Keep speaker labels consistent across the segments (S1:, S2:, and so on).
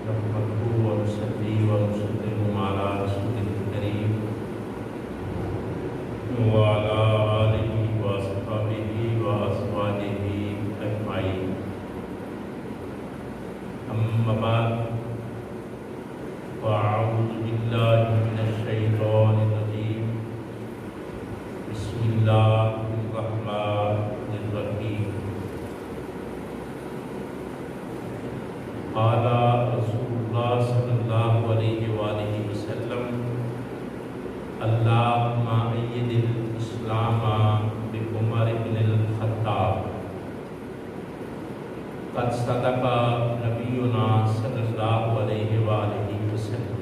S1: نحمده ونصلي ونسلم على رسوله الكريم وعلى آله وأصحابه وأزواجه أجمعين. أما بعد فأعوذ بالله من الشيطان الرجيم. بسم الله الرحمن الرحيم. قال رسول الله صلى الله عليه وآله وسلم: اللهم أيد الإسلام بعمر بن الخطاب. قد صدق نبينا صلی اللہ علیہ وآلہ وسلم.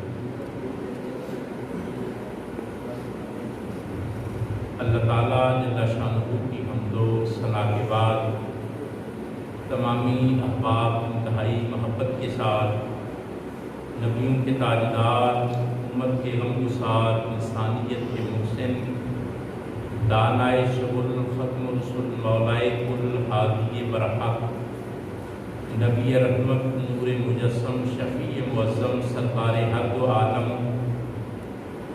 S1: اللہ تعالیٰ جل شانہ کی حمد و ثنا کے بعد تمامی احباب انتہائی محبت کے ساتھ نبیوں کے تاجدار، امت کے غمگسار، انسانیت کے محسن، دانائے شغل، ختم الرسل، مولائے کل، ہادی برحق، نبی رحمت، نور مجسم، شفیع معظم، سرکار ہر دو عالم،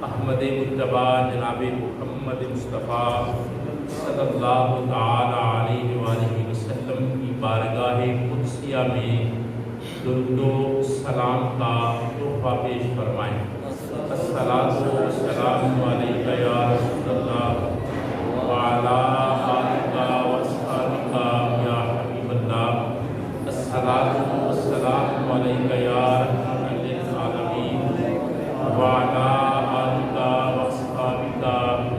S1: احمد مجتبی جناب محمد مصطفیٰ صلی اللہ تعالی علیہ وآلہ وسلم کی بارگاہ قدسیہ میں درود و سلام کا تحفہ پیش فرمائیں. الصلاۃ والسلام علیک یا رسول اللہ وعلی آلک واصحابک یا حبیب اللہ. الصلاۃ والسلام علیک یا رحمۃ للعالمین وعلی آلک واصحابک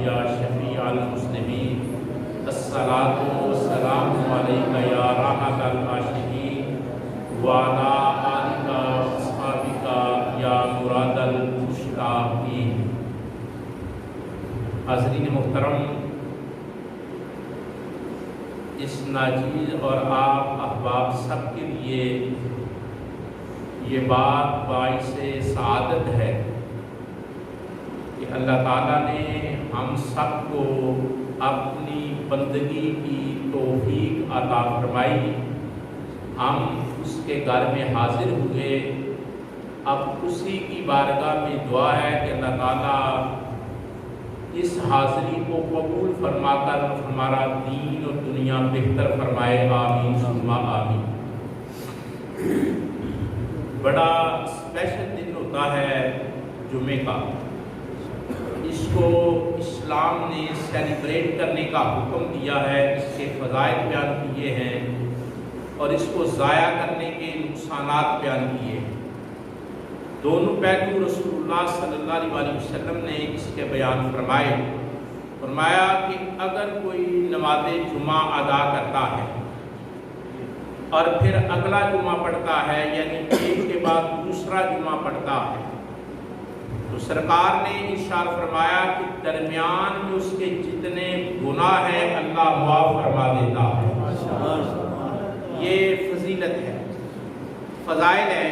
S1: یا شفیع المذنبین. الصلاۃ والسلام علیک یا رحمۃ العاشقین وعلی آلک واصحابک یا مراد المشتاقین. حاضرین محترم، اس ناچیز اور آپ احباب سب کے لیے یہ بات باعث سعادت ہے کہ اللہ تعالیٰ نے ہم سب کو اپنی بندگی کی توفیق عطا فرمائی. ہم اس کے گھر میں حاضر ہوئے. اب اسی کی بارگاہ میں دعا ہے کہ اللہ تعالیٰ اس حاضری کو قبول فرما کر ہمارا دین اور دنیا بہتر فرمائے. آمین ثم آمین. بڑا اسپیشل دن ہوتا ہے جمعے کا. اس کو اسلام نے سیلیبریٹ کرنے کا حکم دیا ہے، اس کے فضائل بیان کیے ہیں اور اس کو ضائع کرنے کے نقصانات بیان کیے ہیں. دونوں پہلو رسول اللہ صلی اللہ علیہ وسلم نے اس کے بیان فرمایا کہ اگر کوئی نماز جمعہ ادا کرتا ہے اور پھر اگلا جمعہ پڑھتا ہے، یعنی ایک کے بعد دوسرا جمعہ پڑھتا ہے، تو سرکار نے ارشاد فرمایا کہ درمیان میں اس کے جتنے گناہ ہیں اللہ معاف فرما دیتا ہے. یہ فضیلت ہے، فضائل ہے،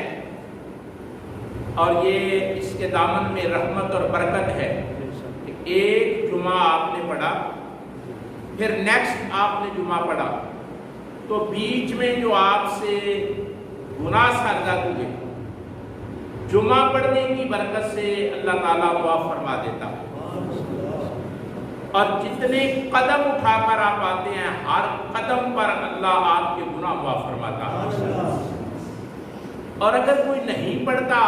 S1: اور یہ اس کے دامن میں رحمت اور برکت ہے کہ ایک جمعہ آپ نے پڑھا، پھر نیکسٹ آپ نے جمعہ پڑھا، تو بیچ میں جو آپ سے گناہ سرزد ہوئے، جمعہ پڑھنے کی برکت سے اللہ تعالیٰ معاف فرما دیتا ہے. اور جتنے قدم اٹھا کر آپ آتے ہیں، ہر قدم پر اللہ آپ کے گناہ معاف فرماتا ہے. اور اگر کوئی نہیں پڑھتا،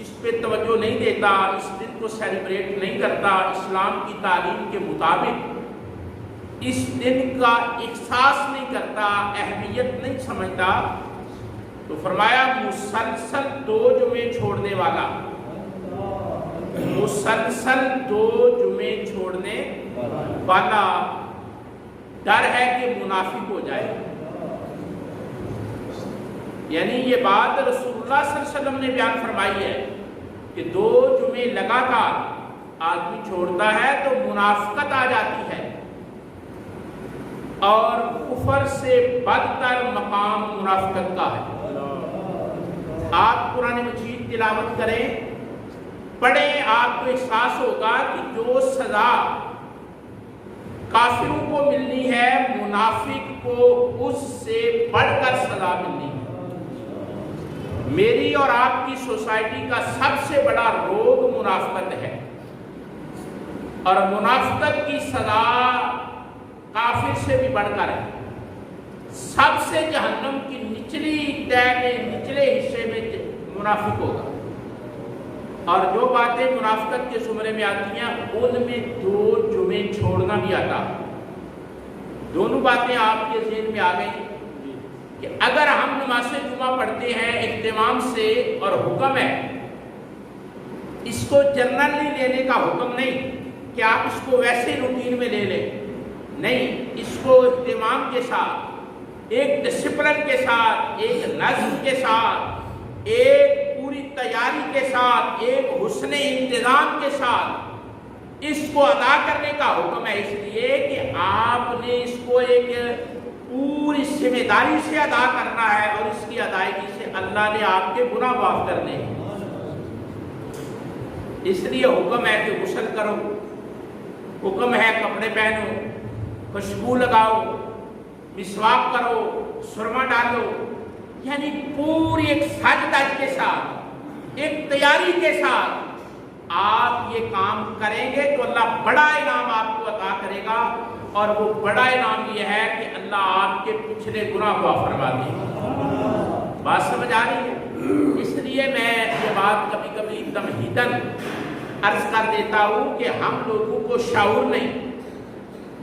S1: اس پہ توجہ نہیں دیتا، اس دن کو سیلیبریٹ نہیں کرتا اسلام کی تعلیم کے مطابق، اس دن کا احساس نہیں کرتا، اہمیت نہیں سمجھتا، تو فرمایا مسلسل 2 جمعے چھوڑنے والا، مسلسل 2 جمعے چھوڑنے والا ڈر ہے کہ منافق ہو جائے. یعنی یہ بات رسول اللہ صلی اللہ علیہ وسلم نے بیان فرمائی ہے کہ 2 جمعے لگاتار آدمی چھوڑتا ہے تو منافقت آ جاتی ہے، اور کفر سے بدتر مقام منافقت کا ہے. آپ قرآن مجید تلاوت کریں، پڑھیں، آپ کو احساس ہوگا کہ جو سزا کافروں کو ملنی ہے، منافق کو اس سے بڑھ کر سزا ملنی ہے. میری اور آپ کی سوسائٹی کا سب سے بڑا روگ منافقت ہے، اور منافقت کی سزا کافر سے بھی بڑھ کر ہے۔ سب سے جہنم کی نچلی تہ میں، نچلے حصے میں منافق ہوگا، اور جو باتیں منافقت کے زمرے میں آتی ہیں ان میں 2 جمعے چھوڑنا بھی آتا ہے۔ دونوں باتیں آپ کے ذہن میں آ گئی کہ اگر ہم نماز جمعہ پڑھتے ہیں اہتمام سے، اور حکم ہے، اس کو جنرلی لینے کا حکم نہیں کہ آپ اس کو ویسے روٹین میں لے لیں، نہیں، اس کو اہتمام کے ساتھ، ایک ڈسپلن کے ساتھ، ایک نظم کے ساتھ، ایک پوری تیاری کے ساتھ، ایک حسن انتظام کے ساتھ اس کو ادا کرنے کا حکم ہے، اس لیے کہ آپ نے اس کو ایک پوری ذمہ داری سے ادا کرنا ہے، اور اس کی ادائیگی سے اللہ نے آپ کے گناہ معاف کرنے ہیں۔ اس لیے حکم ہے کہ غسل کرو، حکم ہے کپڑے پہنو، خوشبو لگاؤ، مسواک کرو، سرما ڈالو، یعنی پوری ایک سج دج کے ساتھ، ایک تیاری کے ساتھ آپ یہ کام کریں گے تو اللہ بڑا انعام آپ کو عطا کرے گا، اور وہ بڑا انعام یہ ہے کہ اللہ آپ کے پچھلے گناہ معاف فرما دے گا۔ بات سمجھ آ رہی ہے؟ اس لیے میں یہ بات کبھی کبھی تمہیداً عرض کر دیتا ہوں کہ ہم لوگوں کو شعور نہیں،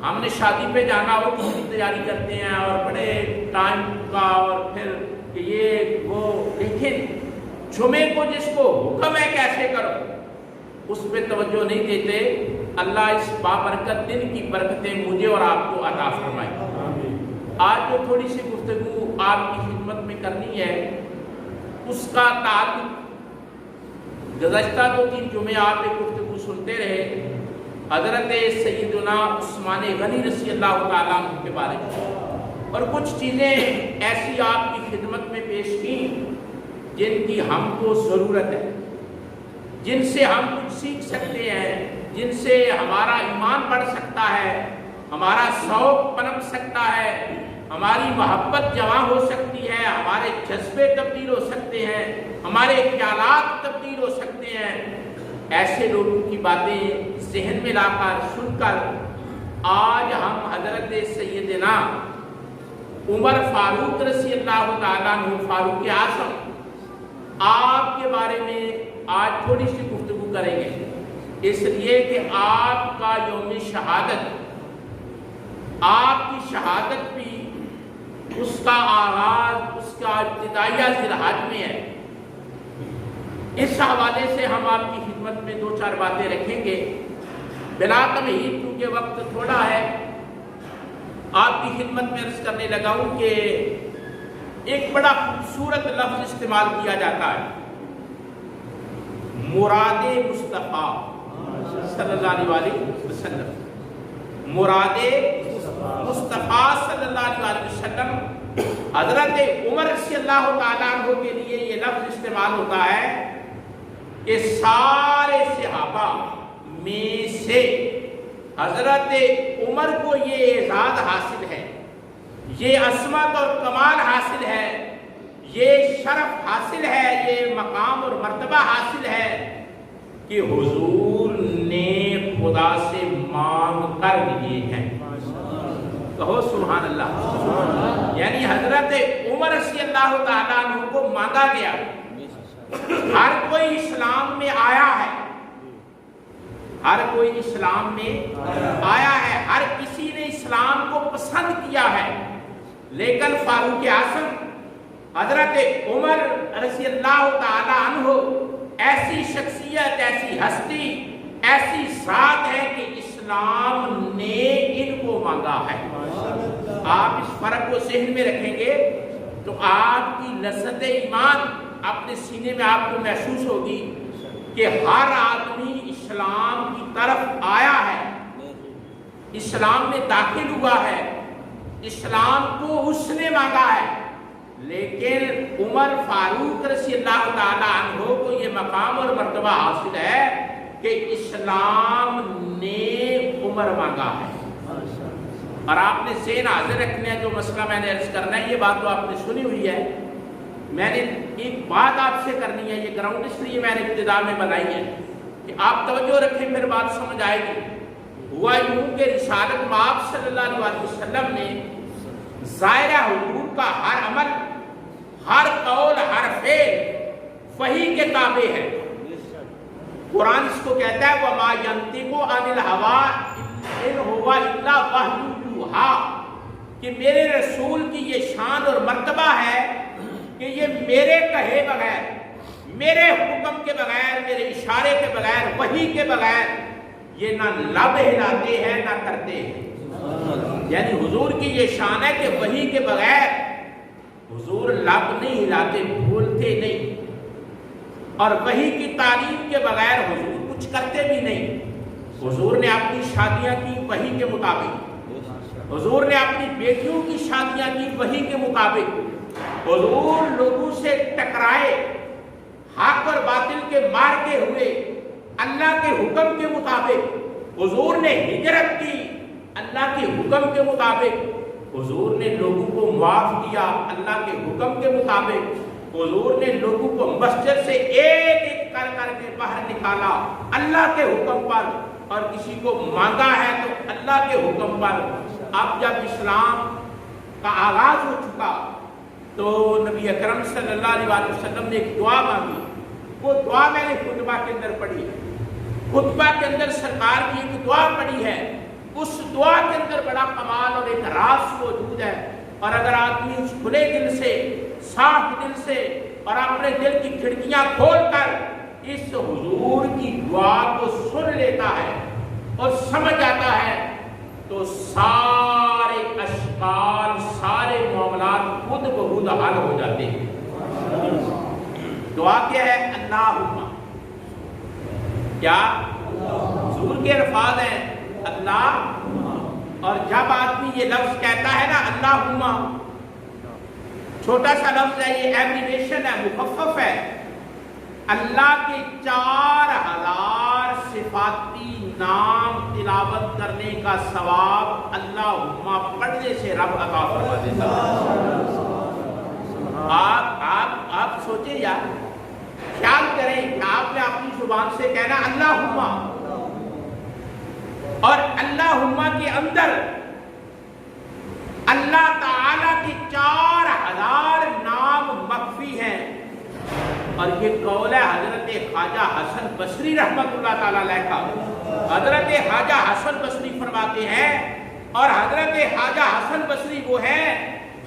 S1: ہم نے شادی پہ جانا ہو تو تیاری کرتے ہیں اور بڑے ٹائم کا، اور پھر کہ یہ وہ، لیکن جمعے کو جس کو حکم ہے کیسے کرو اس پہ توجہ نہیں دیتے۔ اللہ اس بابرکت دن کی برکتیں مجھے اور آپ کو عطا فرمائے۔ آج جو تھوڑی سی گفتگو آپ کی خدمت میں کرنی ہے اس کا تعلق، گزشتہ 2-3 جمعے آپ ایک گفتگو سنتے رہے حضرت سیدنا عثمان غنی رضی اللہ تعالیٰ عنہ کے بارے میں، اور کچھ چیزیں ایسی آپ کی خدمت میں پیش کی جن کی ہم کو ضرورت ہے، جن سے ہم کچھ سیکھ سکتے ہیں، جن سے ہمارا ایمان بڑھ سکتا ہے، ہمارا شوق پنپ سکتا ہے، ہماری محبت جوان ہو سکتی ہے، ہمارے جذبے تبدیل ہو سکتے ہیں، ہمارے خیالات تبدیل ہو سکتے ہیں۔ ایسے لوگوں کی باتیں ذہن میں لا کر سن کر آج ہم حضرت سیدنا عمر فاروق رضی اللہ تعالیٰ عنہ، فاروق اعظم، آپ کے بارے میں آج تھوڑی سی گفتگو کریں گے، اس لیے کہ آپ کا یوم شہادت، آپ کی شہادت بھی اس کا آغاز، اس کا ابتدائیہ ذی الحج میں ہے۔ اس حوالے سے ہم آپ کی خدمت میں 2-4 باتیں رکھیں گے۔ بلا تمہید کیونکہ وقت تھوڑا ہے، آپ کی خدمت میں عرض کرنے لگا ہوں کہ ایک بڑا خوبصورت لفظ استعمال کیا جاتا ہے، مراد مصطفیٰ صلی اللہ علیہ وسلم، مراد مصطفیٰ صلی اللہ علیہ وسلم۔ حضرت عمر رضی اللہ تعالیٰ عنہ کے لیے یہ لفظ استعمال ہوتا ہے کہ سارے صحابہ میں سے حضرت عمر کو یہ اعزاز حاصل ہے، یہ عظمت اور کمال حاصل ہے، یہ شرف حاصل ہے، یہ مقام اور مرتبہ حاصل ہے کہ حضور نے خدا سے مانگ کر لیے ہیں۔ کہو سبحان اللہ۔ یعنی حضرت عمر رضی اللہ تعالیٰ عنہ کو مانگا گیا۔ ہر کوئی اسلام میں آیا ہے، ہر کوئی اسلام میں آیا ہے، ہر کسی نے اسلام کو پسند کیا ہے، لیکن فاروق اعظم حضرت عمر رضی اللہ تعالی عنہ ایسی شخصیت، ایسی ہستی، ایسی ذات ہے کہ اسلام نے ان کو مانگا ہے۔ آپ اس فرق کو ذہن میں رکھیں گے تو آپ کی لذت ایمان اپنے سینے میں آپ کو محسوس ہوگی کہ ہر آدمی اسلام کی طرف آیا ہے، اسلام میں داخل ہوا ہے، اسلام کو اس نے مانگا ہے، لیکن عمر فاروق رضی اللہ تعالی عنہ کو یہ مقام اور مرتبہ حاصل ہے کہ اسلام نے عمر مانگا ہے۔ اور آپ نے ذہن حاضر رکھنا ہے جو مسئلہ میں نے عرض کرنا ہے، یہ بات تو آپ نے سنی ہوئی ہے، میں نے ایک بات آپ سے کرنی ہے، یہ گراؤنڈ اس لیے میں نے ابتدا میں بنائی ہے کہ آپ توجہ رکھیں، پھر بات سمجھ آئے گی۔ ہوا یوں کہ رسالت مآب صلی اللہ علیہ وسلم نے ظاہرہ حضور کا ہر عمل، ہر قول، ہر فعل وحی کے تابع ہے۔ قرآن اس کو کہتا ہے وَمَا يَنطِقُ عَنِ الْهَوَىٰ إِنْ هُوَ إِلَّا وَحْيٌ يُوحَىٰ، کہ میرے رسول کی یہ شان اور مرتبہ ہے کہ یہ میرے کہے بغیر، میرے حکم کے بغیر، میرے اشارے کے بغیر، وحی کے بغیر یہ نہ لب ہلاتے ہیں نہ کرتے ہیں۔ یعنی حضور کی یہ شان ہے کہ وحی کے بغیر حضور لب نہیں ہلاتے، بولتے نہیں، اور وحی کی تعلیم کے بغیر حضور کچھ کرتے بھی نہیں۔ حضور نے اپنی شادیاں کی وحی کے مطابق، حضور نے اپنی بیٹیوں کی شادیاں کی وحی کے مطابق، حضور لوگوں سے ٹکرائے، حق اور باطل کے مارکے ہوئے اللہ کے حکم کے مطابق، حضور نے ہجرت کی اللہ کے حکم کے مطابق، حضور نے لوگوں کو معاف کیا اللہ کے حکم کے مطابق، حضور نے لوگوں کو مسجد سے ایک ایک کر کر کے باہر نکالا اللہ کے حکم پر، اور کسی کو مانگا ہے تو اللہ کے حکم پر۔ اب جب اسلام کا آغاز ہو چکا تو نبی اکرم صلی اللہ علیہ وسلم نے ایک دعا مانگی، وہ دعا میں نے خطبہ کے اندر پڑھی ہے، خطبہ کے اندر سرکار کی ایک دعا پڑھی ہے، اس دعا کے اندر بڑا کمال اور ایک راز موجود ہے، اور اگر آدمی اس کھلے دل سے، صاف دل سے اور اپنے دل کی کھڑکیاں کھول کر اس حضور کی دعا کو سن لیتا ہے اور سمجھ آتا ہے تو سارے اشکال، سارے معاملات خود بخود حل ہو جاتے ہیں۔ دعا کیا ہے؟ اللہم، کیا حضور کے الفاظ ہیں اللہ، اور جب آدمی یہ لفظ کہتا ہے نا اللہم، چھوٹا سا لفظ ہے، یہ ایبریویشن ہے، مخفف ہے، اللہ کے 4000 صفاتی نام تلاوت کرنے کا ثواب اللہم پڑھنے سے رب عطا فرما دیتا ہے۔ آپ سوچیں یا خیال کریں کہ آپ نے اپنی زبان سے کہنا اللہم، اور اللہم کے اندر اللہ تعالیٰ کے 4000 نام مخفی ہیں، اور یہ قول ہے حضرت خواجہ حسن بصری رحمۃ اللہ تعالیٰ علیہ کا۔ حضرت خواجہ حسن بصری فرماتے ہیں، اور حضرت خواجہ حسن بصری وہ ہیں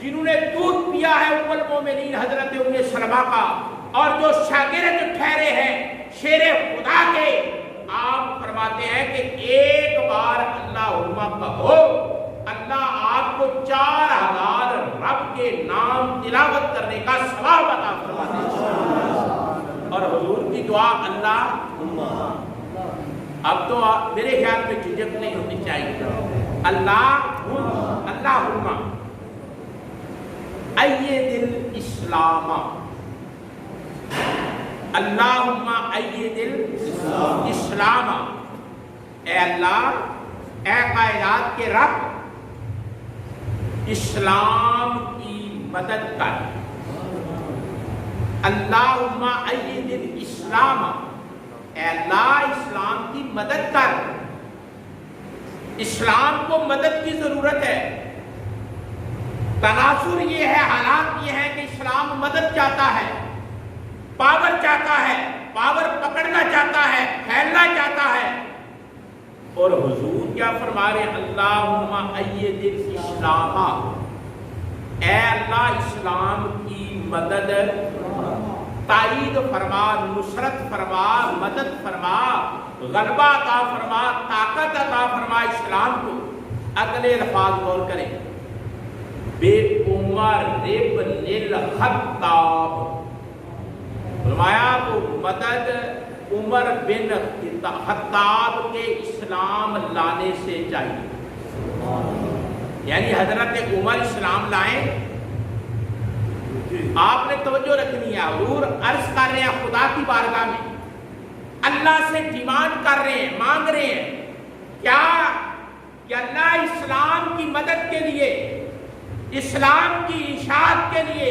S1: جنہوں نے دودھ پیا ہے ام المومنین حضرت ام سلمہ کا، اور جو شاگرد ٹھہرے ہیں شیر خدا کے۔ آپ فرماتے ہیں کہ ایک بار اللہم کہو، اللہ آپ کو 4000 رب کے نام تلاوت کرنے کا ثواب عطا فرماتے ہیں۔ اور حضور کی دعا اللہ، اب تو میرے خیال میں جھجک نہیں ہونی چاہیے، اللہم ایّد الاسلام، اللہم ایّد الاسلام، اے اللہ، اے کائنات کے رب، اسلام کی مدد کر۔ اللہم ایّد الاسلام، اے اللہ اسلام کی مدد کر۔ اسلام کو مدد کی ضرورت ہے۔ تناظر یہ ہے، حالات یہ ہے کہ اسلام مدد چاہتا ہے، پاور چاہتا ہے، پاور پکڑنا چاہتا ہے، پھیلنا چاہتا ہے، اور حضور کیا فرما رہے ہیں؟ اللہم ایّد الاسلام، اے اللہ اسلام کی مدد، تائید فرما، نصرت فرما، مدد فرما، غلبہ عطا فرما، طاقت عطا فرما اسلام کو۔ اگلے الفاظ غور کریں، بے عمر ابن الخطاب، فرمایا وہ مدد عمر بن خطاب کے اسلام لانے سے چاہیے، یعنی حضرت عمر اسلام لائیں۔ آپ نے توجہ رکھنی ہے، حضور عرض کر رہے ہیں خدا کی بارگاہ میں، اللہ سے ڈیمانڈ کر رہے ہیں، مانگ رہے ہیں کیا؟ کہ اللہ اسلام کی مدد کے لیے، اسلام کی اشاعت کے لیے،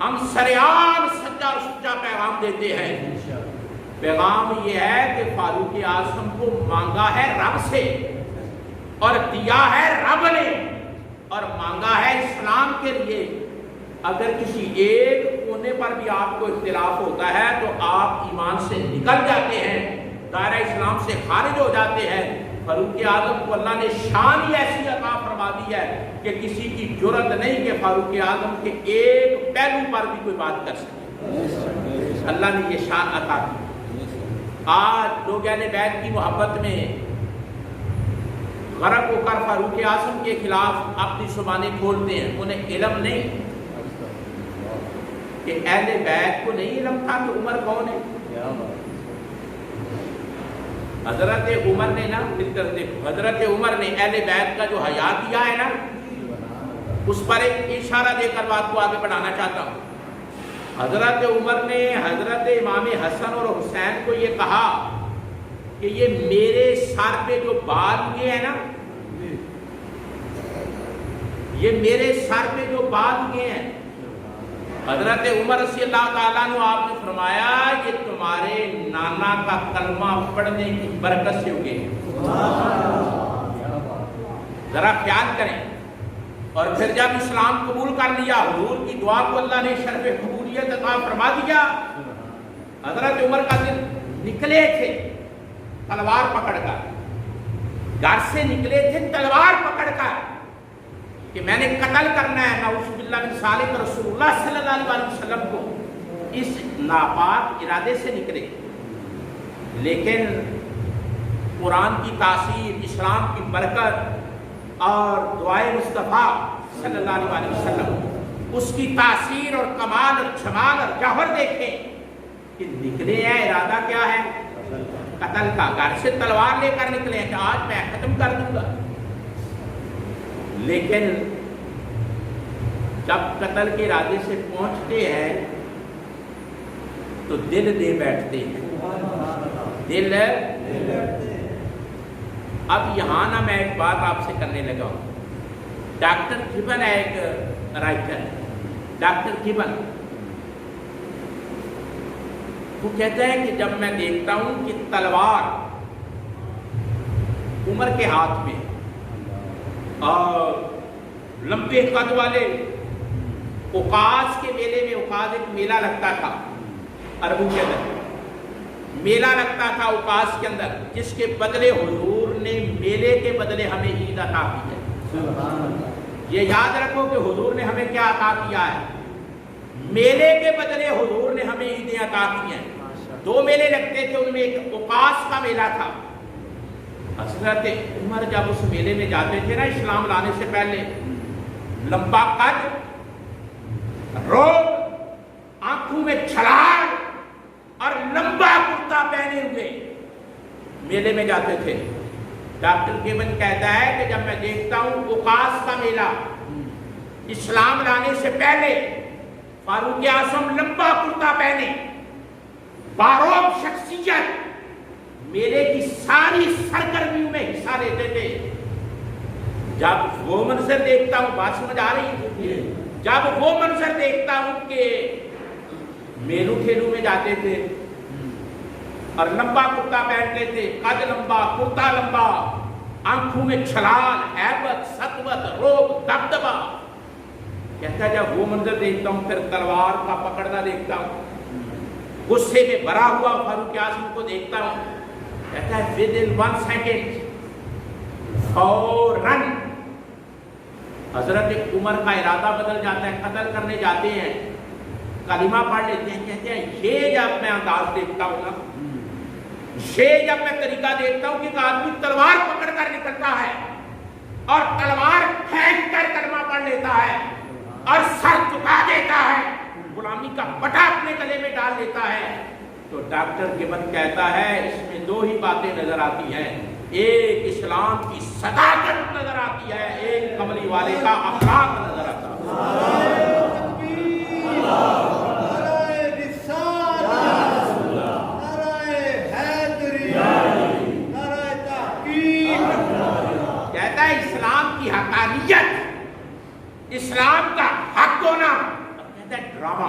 S1: ہم سریعان سچا اور سچا پیغام دیتے ہیں۔ پیغام یہ ہے کہ فاروق اعظم کو مانگا ہے رب سے اور دیا ہے رب نے، اور مانگا ہے اسلام کے لیے۔ اگر کسی ایک کونے پر بھی آپ کو اختلاف ہوتا ہے تو آپ ایمان سے نکل جاتے ہیں، دائرہ اسلام سے خارج ہو جاتے ہیں۔ فاروق اعظم کو اللہ نے شان ہی ایسی عطا فرما دی ہے کہ کسی کی جرأت نہیں کہ فاروق اعظم کے ایک پہلو پر بھی کوئی بات کر سکے۔ اللہ نے یہ شان عطا کی۔ آج لوگ اہل بیت کی محبت میں غرق ہو کر فاروق اعظم کے خلاف اپنی زبانیں کھولتے ہیں۔ انہیں علم نہیں کہ اہل بیت کو نہیں علم تھا کہ عمر کون ہے۔ حضرت عمر نے نا حضرت عمر نے اہل بیت کا جو حیا کیا ہے نا، اس پر ایک اشارہ دے کر بات کو آگے بڑھانا چاہتا ہوں۔ حضرت عمر نے حضرت امام حسن اور حسین کو یہ کہا کہ یہ میرے سر پہ جو بال ہوئے ہیں نا، یہ میرے سر پہ جو بال ہوئے ہیں، حضرت عمر رضی اللہ تعالیٰ عنہ آپ نے فرمایا یہ تمہارے نانا کا کلمہ پڑھنے کی برکت سے ہوگے۔ ذرا خیال کریں۔ اور پھر جب اسلام قبول کر لیا، حضور کی دعا کو اللہ نے شرف قبولیت عطا فرما دیا۔ حضرت عمر کا دل نکلے تھے تلوار پکڑ کر، گھر سے نکلے تھے تلوار پکڑ کر کہ میں نے قتل کرنا ہے نعوذ باللہ من ذالک رسول اللہ صلی اللہ علیہ وسلم کو، اس ناپاک ارادے سے نکلے۔ لیکن قرآن کی تاثیر، اسلام کی برکت اور دعائے مصطفیٰ صلی اللہ علیہ وسلم، اس کی تاثیر اور کمال اور جمال اور جوہر دیکھیں کہ نکلے ہیں، ارادہ کیا ہے؟ قتل کا۔ گھر سے تلوار لے کر نکلے ہیں کہ آج میں ختم کر دوں گا۔ لیکن جب قتل کے ارادے سے پہنچتے ہیں تو دل دے بیٹھتے ہیں، دل۔ اب یہاں نا میں ایک بات آپ سے کرنے لگا ہوں۔ ڈاکٹر گبن ہے ایک رائٹر، ڈاکٹر گبن، وہ کہتا ہے کہ جب میں دیکھتا ہوں کہ تلوار عمر کے ہاتھ میں اور لمبے قد والے اوقاس کے میلے میں، اوقاس ایک میلہ لگتا تھا عربوں کے اندر، میلہ لگتا تھا اوقاس کے اندر، جس کے بدلے حضور نے میلے کے بدلے ہمیں عید عطا کی ہے۔ یہ یاد رکھو کہ حضور نے ہمیں کیا عطا کیا ہے؟ میلے کے بدلے حضور نے ہمیں عیدیں عطا کی ہیں۔ دو میلے لگتے تھے، ان میں ایک اوقاس کا میلہ تھا۔ حضرت عمر جب اس میلے میں جاتے تھے نا اسلام لانے سے پہلے، لمبا قد، روب، آنکھوں میں چھلانگ اور لمبا کرتا پہنے ہوئے میلے میں جاتے تھے۔ ڈاکٹر گبن کہتا ہے کہ جب میں دیکھتا ہوں اوقاس کا میلہ اسلام لانے سے پہلے، فاروق اعظم لمبا کرتا پہنے، باروب شخصیت میلے کی ساری سرگرمیوں میں حصہ لیتے تھے۔ جب وہ منظر دیکھتا ہوں، بات سمجھ آ رہی ہے؟ جب وہ منظر دیکھتا ہوں کہ میلوں کھیلوں میں جاتے تھے اور لمبا کرتا پہنتے تھے، قد لمبا، کرتا لمبا، آنکھوں میں چھلال، ہیبت، سطوت، روب، دبدبا، کہتا ہے جب وہ منظر دیکھتا ہوں پھر تلوار کا پکڑنا دیکھتا ہوں، غصے میں بھرا ہوا فاروق اعظم کو دیکھتا ہوں، کہتا ہے within 1 second فوراً حضرت عمر کا ارادہ بدل جاتا ہے، قتل کرنے جاتے ہیں، کلمہ پڑھ لیتے ہیں، کہتے ہیں یہ جب میں انداز دیکھتا ہوں نا، یہ جب میں طریقہ دیکھتا ہوں کہ ایک آدمی تلوار پکڑ کر نکلتا ہے اور تلوار پھینک کر کلمہ پڑھ لیتا ہے اور سر جھکا دیتا ہے، غلامی کا پٹا اپنے گلے میں ڈال لیتا ہے، تو ڈاکٹر گبن کہتا ہے اس میں دو ہی باتیں نظر آتی ہیں، ایک اسلام کی صداقت نظر آتی ہے، ایک کملی والے کا اخلاق نظر آتا ہے۔ کہتا ہے اسلام کی حقانیت، اسلام کا حق ہونا، کہتا ہے ڈرامہ،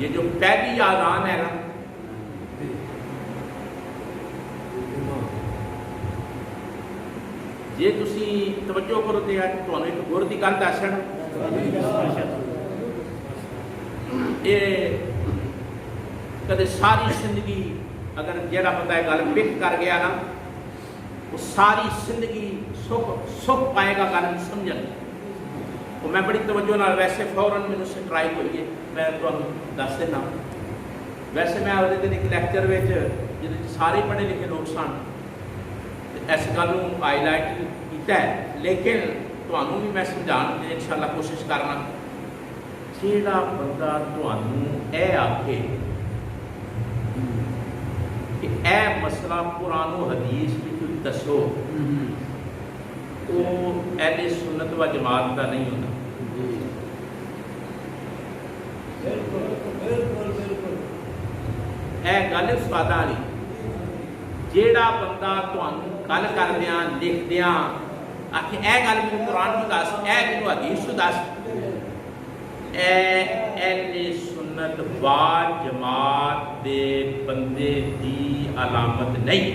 S1: یہ جو پہلی آزان ہے نا، جے تسی توجہ کرو تے تانوں ایک غور دی گل دسن، یہ کدے ساری زندگی اگر جیڑا بندہ یہ گل پک کر گیا نا، وہ ساری زندگی سکھ پائے گا گل سمجھن۔ میں بڑی توجہ نال ویسے فوراً مینوں سٹرائک ہوئی ہے، میں تمہیں دس دینا۔ ویسے میں اگلے دن ایک لیکچر میں جہاں سارے پڑھے لکھے لوگ سن اس گل ہائی لائٹ کیتا ہے، لیکن تمہوں بھی میں سمجھان کی انشاءاللہ کوشش کرنا۔ جہاں بندہ تمہوں اے آکھے کہ اے مسئلہ قرآن و حدیث کی کوئی دسو، وہ اہل سنت و جماعت کا نہیں ہوتا۔ اے گل استاد والی، جیڑا بندہ تمہیں گل کردیاں لکھدیاں آخ اے گل میرے قرآن کی دس، اے میرے حدیث تو دس، اے اہل سنت و جماعت دے بندے دی علامت نہیں۔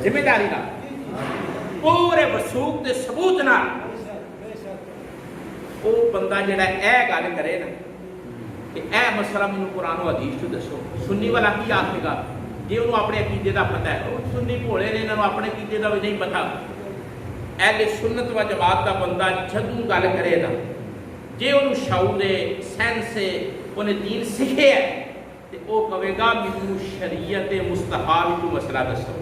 S1: ذمہ داری نہ پورے وثوق دے ثبوت نال وہ بندہ جڑا اے گل کرے نا کہ اے مسئلہ مینوں قرآن و حدیث تو دسو، سنی والا کی آکھے گا جی انہوں اپنے عقیدے کا پتہ ہے؟ وہ سنی بھولے نے، انہوں اپنے عقیدے کا بھی نہیں پتا۔ اہل سنت و جماعت کا بندہ جدوں گل کرے نا، جی انہوں شعور ہے، سینس ہے، انہیں دین سکھے ہے، تو وہ کہے گا مینوں شریعت مصطفیٰ تو مسئلہ دسو۔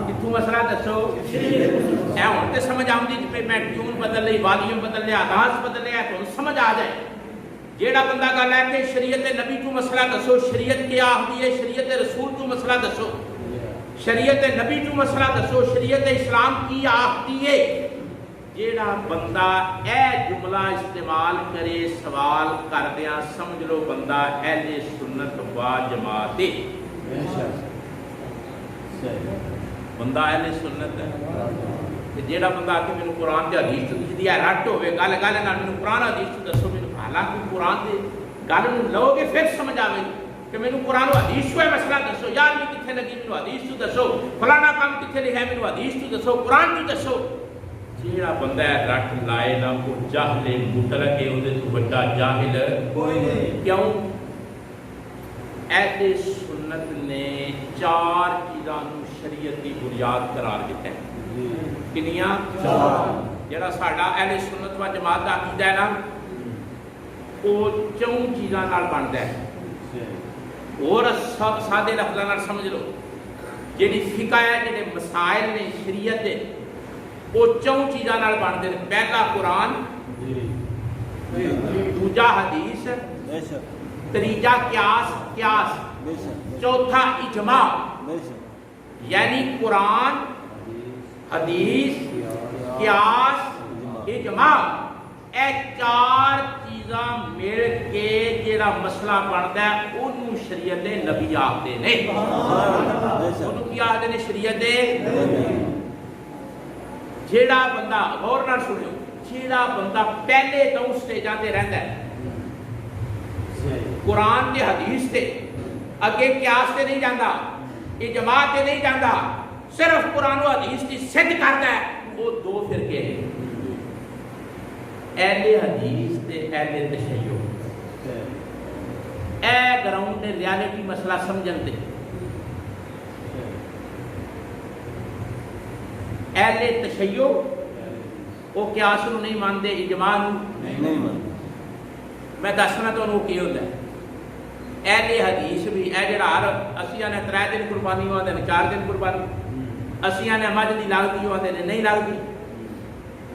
S1: کتوں مسئلہ دسو؟ اے ہوں تو سمجھ آؤں جی پہ میں ٹیون بدل لی، والیوم بدل لیا، آغاز بدل لیا، تو سمجھ آ جائے۔ جیڑا بندہ گل ہے کہ شریعت نبی تو مسئلہ دسو، شریعت کیا آخری ہے، شریعت رسول تو مسئلہ دسو، شریعت نبی تو مسئلہ دسو، شریعت اسلام کی آخری ہے۔ جیڑا بندہ اے جملہ استعمال کرے سوال کردیاں سمجھ لو بندہ اہل سنت و جماعت ہے، بندہ اہل سنت ہے۔ جیڑا بندہ کہ مینوں قرآن دے حدیث تو جدی رٹ ہوئے گل گل نال مینوں قرآن حدیث تو دسو، مینوں حالانکہ قرآن دے گل نوں لو گے پھر سمجھ آوے کہ مینوں قرآن و حدیث تو مسئلہ دسو، یار میں کتنے لگی مینوں حدیث تو دسو، فلانا کام کتنے لکھا ہے مینوں حدیث تو دسو، قرآن تو دسو۔ جیڑا بندہ رٹ لائے نا وہ جاہل مطلق ہے، اودے تو بڑا جاہل کوئی نہیں۔ کیوں؟ اہل سنت نے چار چیزاں شریعت کی بنیاد قرار دیتا ہے۔ کنیاں؟ چار۔ جڑا ساڈا اہل سنت و جماعت کا عقیدہ ہے نا، وہ چون چیزاں نال بنتا ہے۔ اور سادے لفظاں نال سمجھ لو، جہی فقہ ہے، جڑے مسائل نے شریعت دے، وہ چون چیزاں نال بنتے ہیں۔ پہلا قرآن، دوجا حدیث، تیجا قیاس، چوتھا اجماع۔ یعنی قرآن، حدیث، قیاس، اجماع، اے چار چیزاں مل کے جڑا مسئلہ بنتا ہے انہوں شریعت نبی آختے ہیں۔ انہوں کیا آختے ہیں؟ شریعت جیڑا بندہ غور نہ سنو، جیڑا بندہ پہلے دو سٹیجاں تے رہندا ہے، قرآن تے حدیث تے اگے قیاس تے نہیں جاندا، اجماع تے نہیں جاندا، صرف قرآن و حدیث کی صد کرتا ہے، وہ دو فرقے ہیں، اہل حدیث تے اہل تشیع۔ اے گراؤنڈ نے ریالٹی مسئلہ سمجھن تے اہل تشیع وہ قیاس نو نہیں مانتے، اجماع نو نہیں مانتے۔ میں دسنا تو انہوں کی ہوتا ہے۔ اہل حدیث بھی اے جڑا ہر اسیاں نے 3 دن قربانی ہوتے ہیں، 4 دن قربانی، اسیاں نے مجھ دی لگتی ہوتے ہیں نہیں لگتی،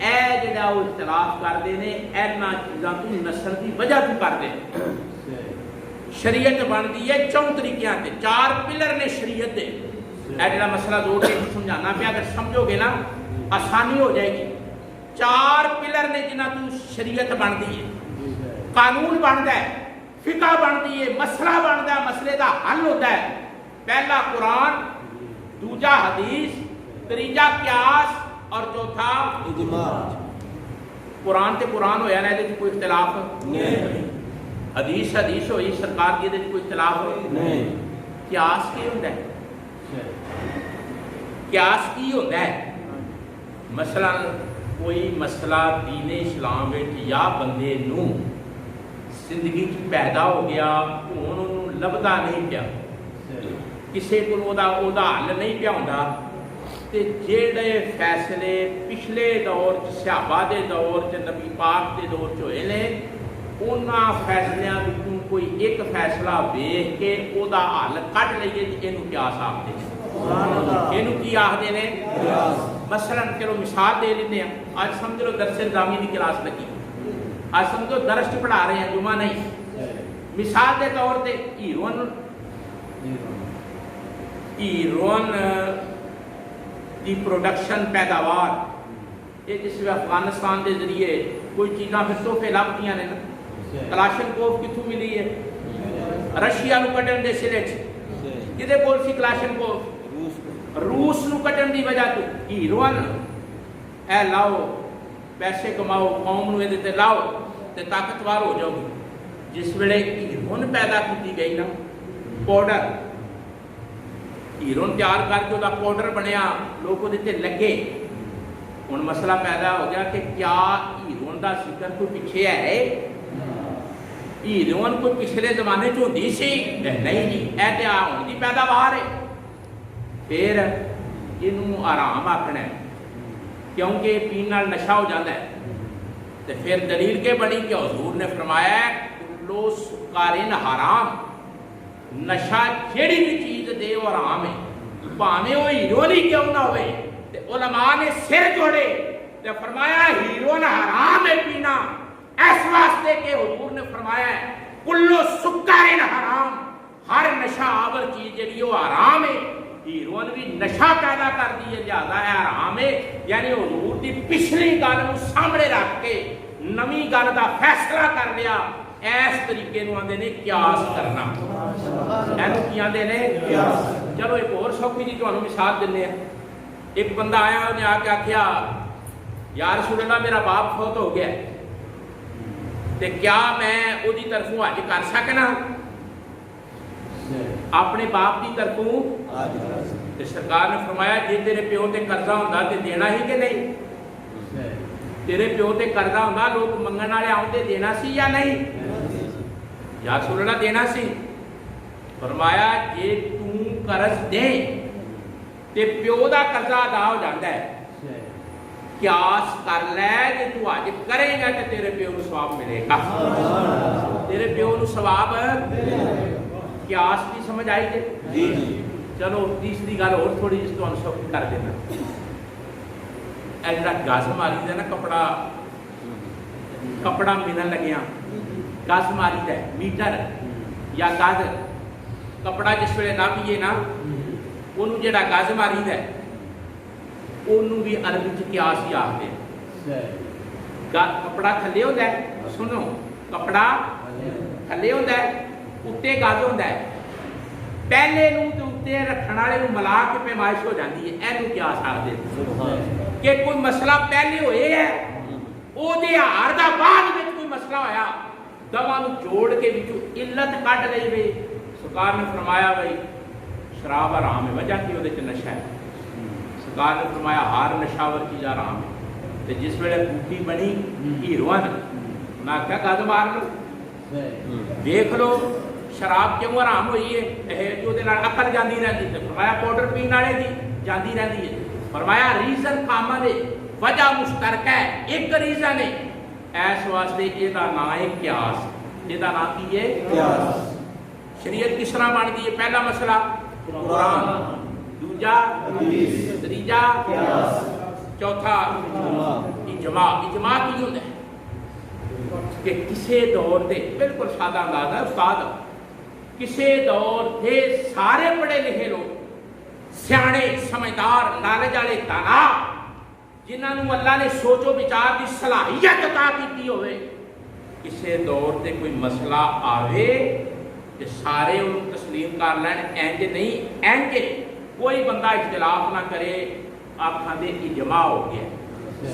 S1: اے جڑا وہ اختلاف کرتے ہیں اینا چیزاں تو نسل کی وجہ تو کرتے ہیں۔ شریعت بنتی ہے 4 طریقے تے، 4 پلر نے شریعت دے۔ اے جڑا مسئلہ زور کے سمجھانا پیا، اگر سمجھو گے نا آسانی ہو جائے گی۔ 4 پلر نے جنہاں تو شریعت بنتی ہے، قانون بنتا ہے، فقہ بنتی ہے، مسئلہ بنتا ہے، مسئلے کا حل ہوتا ہے۔ پہلا قرآن، دوجا حدیث، تیجا قیاس اور چوتھا اجماع۔ قرآن تے قرآن ہویا نا، یہ کوئی اختلاف نہیں۔ حدیث ہوئی سرکار دی کوئی اختلاف نہیں. قیاس کی ہوتا ہے؟ قیاس کی ہوتا ہے؟ مثلا کوئی مسئلہ دین اسلام یا بندے نو زندگی پیدا ہو گیا ہوں لبدا نہیں پیا کسی کو حل نہیں پیا ہوندا تے جڑے فیصلے پچھلے دور صحابہ دے دور نبی پاک دے دور ہوئے نے انہاں فیصلیاں وچوں کوئی ایک فیصلہ ویکھ کے او دا حل کڈ لئیے تے اینوں قیاس آکھدے نے. اینوں کی آکھدے نے؟ مثلا چلو مثال دے لیتے ہیں. آج سمجھ لو درس نظامی کی کلاس لگی, آج سمجھو درس پڑھا رہے ہیں, جمعہ نہیں. مثال کے طور پہ ہیرون کی پروڈکشن پیداوار یہ جس میں افغانستان کے ذریعے کوئی چیزاں پھر تحفے لبھتی ہیں نا. کلاشن کوف کتوں ملی ہے؟ رشیا نو کٹن دے سلے کدے کول سی کلاشن کوف؟ روس نو کٹن دی وجہ تو ہیرون اے لاؤ پیسے کماؤ قوم نو یہ لاؤ تے طاقتوار ہو جاؤ گی. جس ویلے ہیرون پیدا کی گئی نا پاؤڈر ہیرون تیار کر کے وہ پاؤڈر بنیا لوگ وہ لگے. ہوں مسئلہ پیدا ہو گیا کہ کیا ہیرون کا ذکر کوئی پیچھے ہے؟ ہیرون کوئی پچھلے زمانے چ ہوندی سی؟ نہیں جی, اے تے ہن دی پیداوار ہے. پھر یہ آرام آخنا ہے کیونکہ پینے نال نشہ ہو جاتا ہے. تو پھر دلیل کے بڑی کہ حضور نے فرمایا کلو سکارن حرام, نشہ جیڑی بھی چیز دے وہ حرام ہے بھاویں وہ ہیرون ہی کیوں نہ ہوئے. علماء نے سر جوڑے تو فرمایا ہیرون حرام ہے پینا اس واسطے کہ حضور نے فرمایا ہے کلو سکارن حرام, ہر نشہ آور چیز جیڑی وہ حرام ہے. ہیرون بھی نشہ پیدا کر دی ہے لہذا ہے حرام ہے. یعنی حضور دی پچھلی گل نو سامنے رکھ کے نویں گل دا فیصلہ کر لیا. اس طریقے نو آندے نے قیاس کرنا. اینو کی آندے نے قیاس. چلو ایک اور سوکھی جی تانوں مثال دنے ہیں. ایک بندہ آیا انہیں آ کے آکھیا یا رسول اللہ میرا باپ فوت ہو گیا تے کیا میں او دی طرفوں حج کر سکنا؟ اپنے باپ کی طرفوں سرکار نے فرمایا جی تیرے پیو تے قرضہ ہوندا تے دینا ہی کہ نہیں؟ تیرے پیو تے قرضہ ہوندا لوگ منگن والے آؤندے دینا سی یا نہیں؟ یا رسول اللہ دینا سی. فرمایا جی تو قرض دے تے پیو دا قرضہ ادا ہو جاندا ہے. قیاس کر لے کہ تو حج کرے گا تے تیرے پیو نو ثواب ملے گا. تیرے پیو نو ثواب قیاس کی سمجھ آئی جی؟ چلو تیسری گل اور تھوڑی جس تو سوکھی کر دینا. اے جڑا گز ماری دا نا کپڑا ملن لگیا گز ماری دا میٹر یا گز کپڑا جس ویلے لبھیے نا انہوں جڑا گز ماری دا انہوں بھی عربی چ قیاس ہی آکھدے. کپڑا تھلے ہوندا ہے, سنو کپڑا تھلے ہوندا ہے اتنے گز ہوتا ہے, پہلے نو تے اتنے رکھنے والے نو ملا کے پیمائش ہو جاتی ہے. اینو قیاس آکھدے کہ کوئی مسئلہ پہلے ہوئے ہے او دے ہار دا بعد وچ کوئی مسئلہ ہویا دواں نو جوڑ کے وچوں علت کڈ لئی وے. سرکار نے فرمایا بھائی شراب حرام ہے, وجہ کی اودے چ نشہ ہے. سرکار نے فرمایا ہر نشاور چیز حرام ہے. تے جس ویلے بوٹی بنی ہیرون میں کیا گز مار لو دیکھ لو شراب کیوں حرام ہوئی ہے جو عقل جاندی رہتی ہے. فرمایا پاؤڈر پین والے دی جاندی رہتی ہے. فرمایا ریزن کامن ہے, وجہ مشترک ہے, ایک ریزن ہے. اس واسطے یہ نام ہے قیاس. یہ نام کی ہے قیاس. شریعت کس طرح بنتی ہے؟ پہلا مسئلہ قرآن, دوجا حدیث, تیجا قیاس, چوتھا اجماع. اجماع کی ہوتا ہے کہ کسے دور دے بالکل سادہ انداز ہے استاد, کسے دور دے سارے پڑھے لکھے لوگ سیانے سمجھدار نالج والے دانا جنہوں اللہ نے سوچو بچار کی صلاحیت عطا کی ہوئے, کسے دور دے کوئی مسئلہ آوے کہ سارے انہوں تسلیم کر لین. اینج نہیں, اینج کوئی بندہ اختلاف نہ کرے. آکھاں دے اجماع ہو گیا,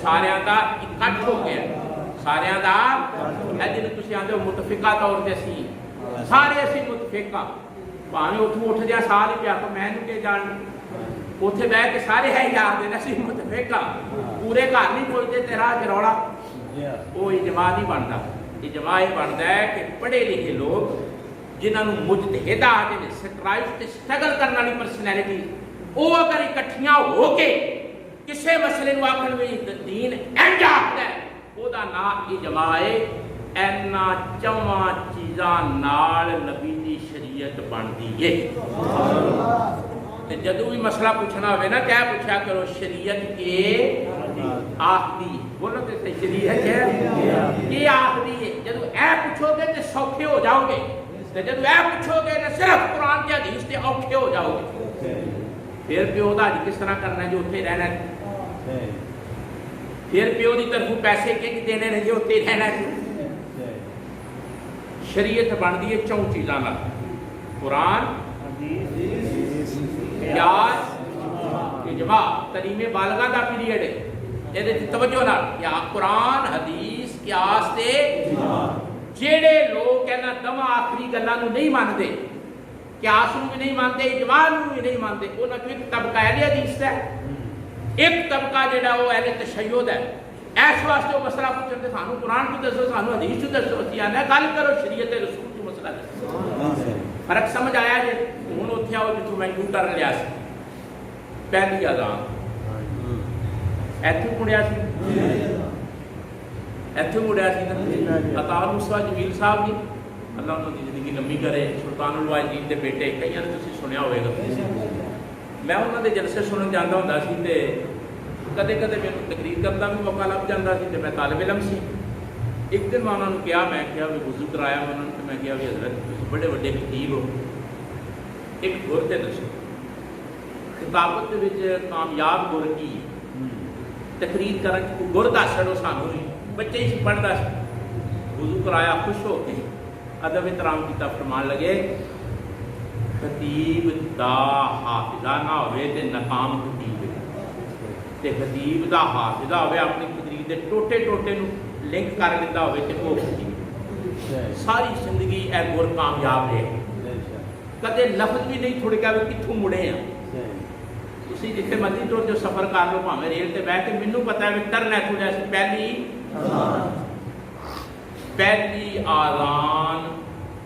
S1: سارے دا اکٹھ ہو گیا, ਸਾਰਿਆਂ ਦਾ ਇਹ ਜਿਹਨੂੰ ਤੁਸੀਂ ਆਂਦੇ ਹੋ ਮੁਤਫਿਕਾ ਤੌਰ ਤੇ ਅਸੀਂ ਸਾਰੇ ਅਸੀਂ ਮੁਤਫਿਕਾ ਭਾਵੇਂ ਉੱਥੋਂ ਉੱਠਦਿਆਂ ਸਾਰ ਹੀ ਪਿਆ ਮੈਂ ਇਹਨੂੰ ਕਿ ਜਾਣ ਉੱਥੇ ਬਹਿ ਕੇ ਸਾਰੇ ਹੈ ਯਾਦ ਨੇ ਅਸੀਂ ਮੁਤਫਿਕਾ ਪੂਰੇ ਘਰ ਨਹੀਂ ਪਹੁੰਚਦੇ ਤੇਰਾ ਜਰੌਲਾ ਉਹ ਇਜਮਾ ਨਹੀਂ ਬਣਦਾ ਇਜਮਾ ਇਹ ਬਣਦਾ ਹੈ ਕਿ ਪੜ੍ਹੇ ਲਿਖੇ ਲੋਕ ਜਿਨ੍ਹਾਂ ਨੂੰ ਮੁਜਤਹਿਦ ਆਖਦੇ ਨੇ ਸਟਰਾਈਵ ਤੇ ਸਟਰਗਲ ਕਰਨ ਵਾਲੀ ਪਰਸਨੈਲਿਟੀ ਉਹ ਅਗਰ ਇਕੱਠੀਆਂ ਹੋ ਕੇ ਕਿਸੇ ਮਸਲੇ ਨੂੰ ਆਖਣ ਵਿੱਚ ਦੀਨ ਇੰਝ ਆਖਦਾ ਉਹਦਾ ਨਾਂ ਇਜਮਾ ਹੈ ਇਹਨਾਂ ਚੌਵਾਂ ਚੀਜ਼ਾਂ ਨਾਲ ਨਬੀ ਦੀ ਸ਼ਰੀਅਤ ਬਣਦੀ ਏ ਤੇ ਜਦੋਂ ਵੀ ਮਸਲਾ ਪੁੱਛਣਾ ਹੋਵੇ ਨਾ ਕਿਆ ਪੁੱਛਿਆ ਕਰੋ ਸ਼ਰੀਅਤ ਕੇ ਆਖਦੀ ਬੋਲੋ ਤੇ ਸ਼ਰੀਅਤ ਕੀ ਆਖਦੀ ਹੈ ਜਦੋਂ ਇਹ ਪੁੱਛੋਗੇ ਤੇ ਸੌਖੇ ਹੋ ਜਾਓਗੇ ਤੇ ਜਦੋਂ ਇਹ ਪੁੱਛੋਗੇ ਨਾ ਸਿਰਫ ਕੁਰਾਨ ਤੇ ਹਦੀਸ ਤੇ ਔਖੇ ਹੋ ਜਾਓਗੇ ਫਿਰ ਪਿਓ ਦਾ ਅੱਜ ਕਿਸ ਤਰ੍ਹਾਂ ਕਰਨਾ ਜੋ ਉੱਥੇ ਰਹਿਣਾ ਫਿਰ ਪਿਓ ਦੀ ਤਰਫੋਂ ਪੈਸੇ ਕਿੰਝ ਦੇਣੇ ਨੇ ਜੋ ਉੱਥੇ ਰਹਿਣਾ ਸ਼ਰੀਅਤ ਬਣਦੀ ਹੈ ਚੌਂ ਚੀਜ਼ਾਂ ਨਾਲ ਕੁਰਾਨ ਕਿਆਸ ਇਜਮਾ ਤਲੀਮੇ ਬਾਲਗਾ ਦਾ ਪੀਰੀਅਡ ਹੈ ਇਹਦੇ ਤੇ ਤਵੱਜੋ ਨਾਲ ਕਿ ਕੁਰਾਨ ਹਦੀਸ ਕਿਆਸ ਤੇ ਜਿਹੜੇ ਲੋਕ ਇਹਨਾਂ ਦਵਾਂ ਆਖਰੀ ਗੱਲਾਂ ਨੂੰ ਨਹੀਂ ਮੰਨਦੇ ਕਿਆਸ ਨੂੰ ਵੀ ਨਹੀਂ ਮੰਨਦੇ ਇਜਮਾ ਨੂੰ ਵੀ ਨਹੀਂ ਮੰਨਦੇ ਉਹਨਾਂ ਚੋਂ ਇੱਕ ਤਬਕਾ ਅਹਿਲੇ ਹਦੀਸ ਹੈ ਇੱਕ ਤਬਕਾ ਜਿਹੜਾ ਉਹ ਅਹਿਲੇ ਤਸ਼ਯੁਦ ਹੈ ਇਸ ਵਾਸਤੇ ਉਹ ਮਸਲਾ ਪੁੱਛਣ ਤੇ ਸਾਨੂੰ ਕੁਰਾਨ ਤੋਂ ਦੱਸੋ ਸਾਨੂੰ ਹਦੀਸ ਤੋਂ ਦੱਸੋ ਅਸੀਂ ਆਨੇ ਗੱਲ ਕਰੋ ਸ਼ਰੀਅਤ ਰਸੂਲ ਤੋਂ ਮਸਲਾ ਦੱਸੋ ਫਰਕ ਸਮਝ ਆਇਆ ਜੇ ਹੁਣ ਉੱਥੇ ਆਓ ਜਿੱਥੋਂ ਮੈਂ ਯੂ ਟਰਨ ਲਿਆ ਸੀ ਪਹਿਲੀ ਅਜ਼ਾਨ ਇੱਥੇ ਮੁੜਿਆ ਸੀ ਇੱਥੇ ਮੁੜਿਆ ਸੀ ਨਾ ਅਤਾਰ ਮੁਸਾ ਜਮੀਲ ਸਾਹਿਬ ਜੀ ਅੱਲਾਹ ਉਹਨਾਂ ਦੀ ਜ਼ਿੰਦਗੀ ਲੰਮੀ ਕਰੇ ਸੁਲਤਾਨੁਲ ਵਾਜੀਦ ਦੇ ਬੇਟੇ ਕਈਆਂ ਨੇ ਤੁਸੀਂ ਸੁਣਿਆ ਹੋਵੇਗਾ ਮੈਂ ਉਹਨਾਂ ਦੇ ਜਲਸੇ ਸੁਣਨ ਜਾਂਦਾ ਹੁੰਦਾ ਸੀ ਤੇ ਕਦੇ ਕਦੇ ਮੈਨੂੰ ਤਕਰੀਰ ਕਰਨ ਦਾ ਵੀ ਮੌਕਾ ਲੱਭ ਜਾਂਦਾ ਸੀ ਤੇ ਮੈਂ ਤਾਲਿਬ ਇਲਮ ਸੀ ਇੱਕ ਦਿਨ ਮੈਂ ਉਹਨਾਂ ਨੂੰ ਕਿਹਾ ਮੈਂ ਕਿਹਾ ਵੀ ਵਜ਼ੂ ਕਰਾਇਆ ਮੈਂ ਉਹਨਾਂ ਨੂੰ ਤੇ ਮੈਂ ਕਿਹਾ ਵੀ ਹਜ਼ਰਤ ਤੁਸੀਂ ਬੜੇ ਵੱਡੇ ਖਤੀਬ ਹੋ ਇੱਕ ਗੁਰ ਤੇ ਦੱਸੋ ਖਿਤਾਬਤ ਦੇ ਵਿੱਚ ਕਾਮਯਾਬ ਗੁਰ ਕੀ ਤਕਰੀਰ ਕਰਨ ਚ ਗੁਰ ਦੱਸ ਛੱਡੋ ਸਾਨੂੰ ਵੀ ਬੱਚੇ ਹੀ ਪੜ੍ਹਦਾ ਸੀ ਵਜ਼ੂ ਕਰਾਇਆ ਖੁਸ਼ ਹੋ ਕੇ ਅਦਬ ਇਤਰਾਮ ਕੀਤਾ ਫਰਮਾਨ ਲਗੇ ਖਤੀਬ ਦਾ ਹਾਫਿਜ਼ਾ ਨਾ ਹੋਵੇ ਤੇ ਨਾਕਾਮ ਖਤੀਬ ਤੇ ਖਤੀਬ ਦਾ ਹਾਫਿਜ਼ਾ ਹੋਵੇ ਆਪਣੀ ਤਕਰੀਰ ਦੇ ਟੋਟੇ ਟੋਟੇ ਨੂੰ ਲਿੰਕ ਕਰ ਲੈਂਦਾ ਹੋਵੇ ਤੇ ਉਹ ਖਤੀਬ ਸਾਰੀ ਜ਼ਿੰਦਗੀ ਇਹ ਗੁਰ ਕਾਮਯਾਬ ਰਹੇ ਕਦੇ ਲਫ਼ਜ਼ ਵੀ ਨਹੀਂ ਥੋੜ੍ਹੇ ਕਹੇ ਕਿੱਥੋਂ ਮੁੜੇ ਆ ਤੁਸੀਂ ਜਿੱਥੇ ਮਰਜ਼ੀ ਤੋਂ ਜੋ ਸਫ਼ਰ ਕਰ ਲਓ ਭਾਵੇਂ ਰੇਲ ਤੇ ਬਹਿ ਕੇ ਮੈਨੂੰ ਪਤਾ ਹੈ ਵੀ ਟਰਨ ਇੱਥੋਂ ਜਿਹਾ ਸੀ ਪਹਿਲੀ ਆਜ਼ਾਨ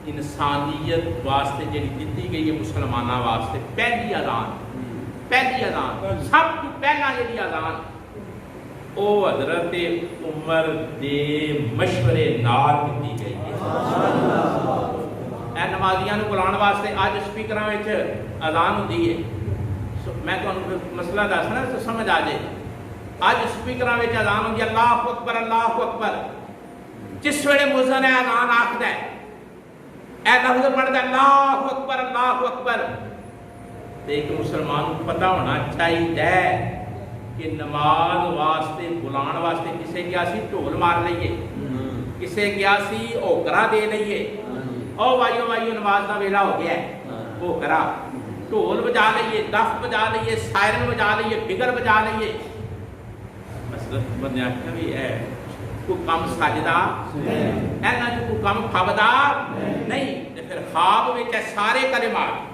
S1: ਇਨਸਾਨੀਅਤ ਵਾਸਤੇ ਜਿਹੜੀ ਦਿੱਤੀ ਗਈ ਹੈ ਮੁਸਲਮਾਨਾਂ ਵਾਸਤੇ ਪਹਿਲੀ ਆਜ਼ਾਨ ਸਭ ਤੋਂ ਪਹਿਲਾਂ ਜਿਹੜੀ ਆਜ਼ਾਨ ਉਹ ਹਜ਼ਰਤ ਉਮਰ ਦੇ ਮਸ਼ਵਰੇ ਨਾਲ ਕੀਤੀ ਗਈ ਹੈ ਇਹ ਨਮਾਜ਼ੀਆਂ ਨੂੰ ਬੁਲਾਉਣ ਵਾਸਤੇ ਅੱਜ ਸਪੀਕਰਾਂ ਵਿੱਚ ਆਜ਼ਾਨ ਹੁੰਦੀ ਹੈ ਮੈਂ ਤੁਹਾਨੂੰ ਮਸਲਾ ਦੱਸਣਾ ਤਾਂ ਸਮਝ ਆ ਜਾਏ ਅੱਜ ਸਪੀਕਰਾਂ ਵਿੱਚ ਆਜ਼ਾਨ ਹੁੰਦੀ ਹੈ ਅੱਲਾਹੁ ਅਕਬਰ ਜਿਸ ਵੇਲੇ ਮੁਅੱਜ਼ਿਨ ਆਜ਼ਾਨ ਆਖਦਾ ਹੈ ਇਹ ਲਫ਼ਜ਼ ਪੜ੍ਹਦਾ ਅੱਲਾਹੁ ਅਕਬਰ ਤੇ ਇੱਕ ਮੁਸਲਮਾਨ ਨੂੰ ਪਤਾ ਹੋਣਾ ਚਾਹੀਦਾ ਕਿ ਨਮਾਜ਼ ਵਾਸਤੇ ਬੁਲਾਉਣ ਵਾਸਤੇ ਕਿਸੇ ਗਿਆ ਸੀ ਢੋਲ ਮਾਰ ਲਈਏ ਕਿਸੇ ਗਿਆ ਸੀ ਹੋਕਰਾ ਦੇ ਲਈਏ ਉਹ ਵਾਈਓ ਨਮਾਜ਼ ਦਾ ਵੇਲਾ ਹੋ ਗਿਆ ਹੋਕਰਾ ਢੋਲ ਵਜਾ ਲਈਏ ਦਫ ਵਜਾ ਲਈਏ ਸਾਇਰਨ ਵਜਾ ਲਈਏ ਬਿਗਰ ਵਜਾ ਲਈਏ ਮਸਲਕ ਬੰਦੇ ਆਖਿਆ ਵੀ ਹੈ ਕੋਈ ਕੰਮ ਸੱਜਦਾ ਇਹਨਾਂ ਚ ਕੋਈ ਕੰਮ ਫਬਦਾ ਨਹੀਂ ਤੇ ਫਿਰ ਖਾਬ ਵਿੱਚ ਸਾਰੇ ਕਲਮਾਤ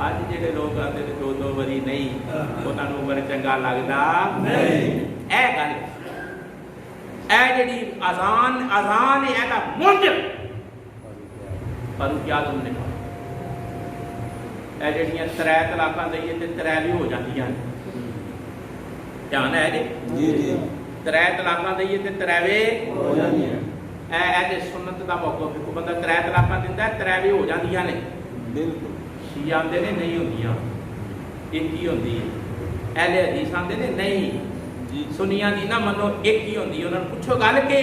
S1: ਅੱਜ ਜਿਹੜੇ ਲੋਕ ਆਉਂਦੇ ਨੇ ਦੋ ਵਾਰੀ ਨਹੀਂ ਉਹਨਾਂ ਨੂੰ ਉਮਰ ਚੰਗਾ ਲੱਗਦਾ ਨਹੀਂ ਇਹ ਗੱਲ ਇਹ ਜਿਹੜੀ ਅਜ਼ਾਨ ਹੈ ਇਹਦਾ ਮੁੱਢ ਪਰ ਕੀ ਤੁਮਨੇ ਇਹ ਜਿਹੜੀਆਂ ਤਰੇ ਤਲਾਕਾਂ ਦਈਏ ਤੇ ਤਰੇ ਵੀ ਹੋ ਜਾਂਦੀਆਂ ਧਿਆਨ ਹੈ ਜੀ ਤਰੇ ਤਲਾਕਾਂ ਦਈਏ ਤੇ ਤਰੇਵੇ ਹੋ ਜਾਂਦੀਆਂ ਇਹਦੇ ਸੁਨਨਤ ਦਾ ਮੌਕਾ ਕੋਈ ਬੰਦਾ ਤਰੇ ਤਲਾਕਾਂ ਦਿੰਦਾ ਤਰੇ ਵੀ ਹੋ ਜਾਂਦੀਆਂ ਨੇ ਬਿਲਕੁਲ ਸ਼ੀਆ ਆਂਦੇ ਨੇ ਨਹੀਂ ਹੁੰਦੀਆਂ ਇੱਕ ਹੀ ਹੁੰਦੀ ਹੈ ਅਹਿਲੇ ਹਦੀਸ ਆਂਦੇ ਨੇ ਨਹੀਂ ਸੁਨੀਆਂ ਦੀ ਨਾ ਮੰਨੋ ਇੱਕ ਹੀ ਹੁੰਦੀ ਉਹਨਾਂ ਨੂੰ ਪੁੱਛੋ ਗੱਲ ਕਿ